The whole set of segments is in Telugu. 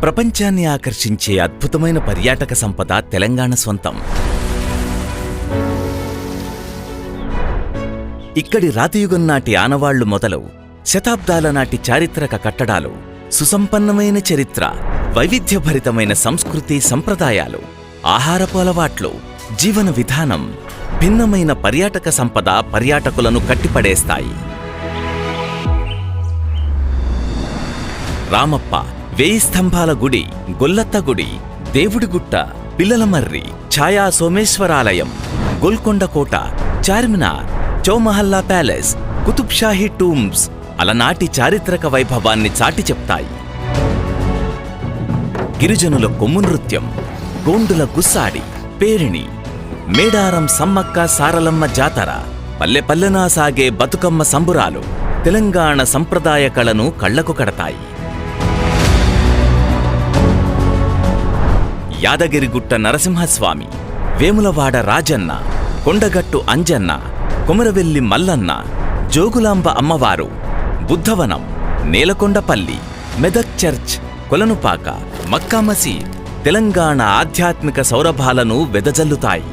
ప్రపంచాన్ని ఆకర్షించే అద్భుతమైన పర్యాటక సంపద తెలంగాణ సొంతం. ఇక్కడి రాతియుగం నాటి ఆనవాళ్లు మొదలు శతాబ్దాల నాటి చారిత్రక కట్టడాలు, సుసంపన్నమైన చరిత్ర, వైవిధ్యభరితమైన సంస్కృతి సంప్రదాయాలు, ఆహారపు అలవాట్లు, జీవన విధానం, భిన్నమైన పర్యాటక సంపద పర్యాటకులను కట్టిపడేస్తాయి. రామప్ప, వేయి స్తంభాల గుడి, గొల్లత్త గుడి, దేవుడిగుట్ట, పిల్లలమర్రి, ఛాయా సోమేశ్వరాలయం, గోల్కొండ కోట, చార్మినార్, చౌమహల్లా ప్యాలెస్, కుతుబ్షాహీ టూంబ్స్ అలనాటి చారిత్రక వైభవాన్ని చాటి చెప్తాయి. గిరిజనుల కొమ్ము నృత్యం, గోండుల గుస్సాడి, పేరిణి, మేడారం సమ్మక్క సారలమ్మ జాతర, పల్లెపల్లెనా సాగే బతుకమ్మ సంబురాలు తెలంగాణ సంప్రదాయ కళను కళ్లకు కడతాయి. యాదగిరిగుట్ట నరసింహస్వామి, వేములవాడ రాజన్న, కొండగట్టు అంజన్న, కొమరవెల్లి మల్లన్న, జోగులాంబ అమ్మవారు, బుద్ధవనం, నేలకొండపల్లి, మెదక్ చర్చ్, కొలనుపాక, మక్కా మసీద్ తెలంగాణ ఆధ్యాత్మిక సౌరభాలను వెదజల్లుతాయి.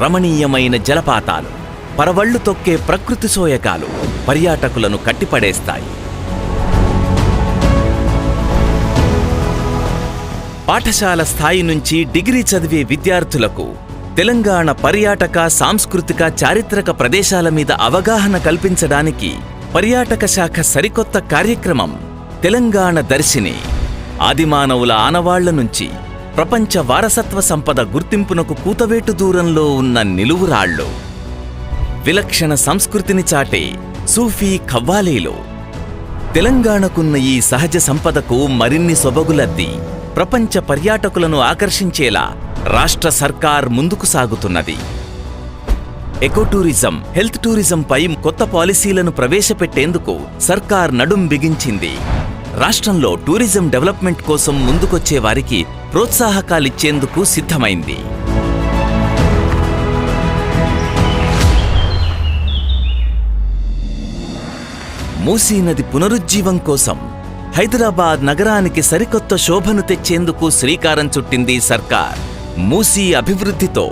రమణీయమైన జలపాతాలు, పరవళ్లు తొక్కే ప్రకృతి సోయగాలు పర్యాటకులను కట్టిపడేస్తాయి. పాఠశాల స్థాయి నుంచి డిగ్రీ చదివే విద్యార్థులకు తెలంగాణ పర్యాటక, సాంస్కృతిక, చారిత్రక ప్రదేశాల మీద అవగాహన కల్పించడానికి పర్యాటక శాఖ సరికొత్త కార్యక్రమం తెలంగాణ దర్శిని. ఆదిమానవుల ఆనవాళ్ల నుంచి ప్రపంచ వారసత్వ సంపద గుర్తింపునకు కూతవేటు దూరంలో ఉన్న నిలువురాళ్లు, విలక్షణ సంస్కృతిని చాటే సూఫీ ఖవ్వాలీలు. తెలంగాణకున్న ఈ సహజ సంపదకు మరిన్ని సొబగులద్ది ప్రపంచ పర్యాటకులను ఆకర్షించేలా రాష్ట్ర సర్కార్ ముందుకు సాగుతున్నది. ఎకోటూరిజం, హెల్త్ టూరిజంపై కొత్త పాలసీలను ప్రవేశపెట్టేందుకు సర్కార్ నడుం బిగించింది. రాష్ట్రంలో టూరిజం డెవలప్మెంట్ కోసం ముందుకొచ్చే వారికి ప్రోత్సాహకాలిచ్చేందుకు సిద్ధమైంది. మూసీ నది పునరుజ్జీవం కోసం హైదరాబాద్ నగరానికి సరికొత్త శోభను తెచ్చేందుకు శ్రీకారం చుట్టింది సర్కార్. మూసీ అభివృద్ధితో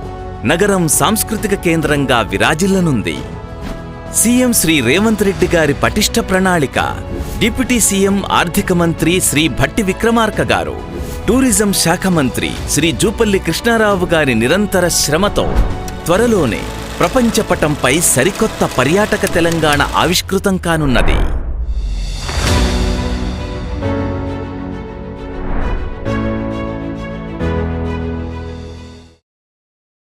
నగరం సాంస్కృతిక కేంద్రంగా విరాజిల్లనుంది. సీఎం శ్రీ రేవంత్ రెడ్డి గారి పటిష్ట ప్రణాళిక, డిప్యూటీ సీఎం ఆర్థిక మంత్రి శ్రీ భట్టి విక్రమార్క గారు, టూరిజం శాఖ మంత్రి శ్రీ జూపల్లి కృష్ణారావు గారి నిరంతర శ్రమతో త్వరలోనే ప్రపంచపటంపై సరికొత్త పర్యాటక తెలంగాణ ఆవిష్కృతం కానున్నది.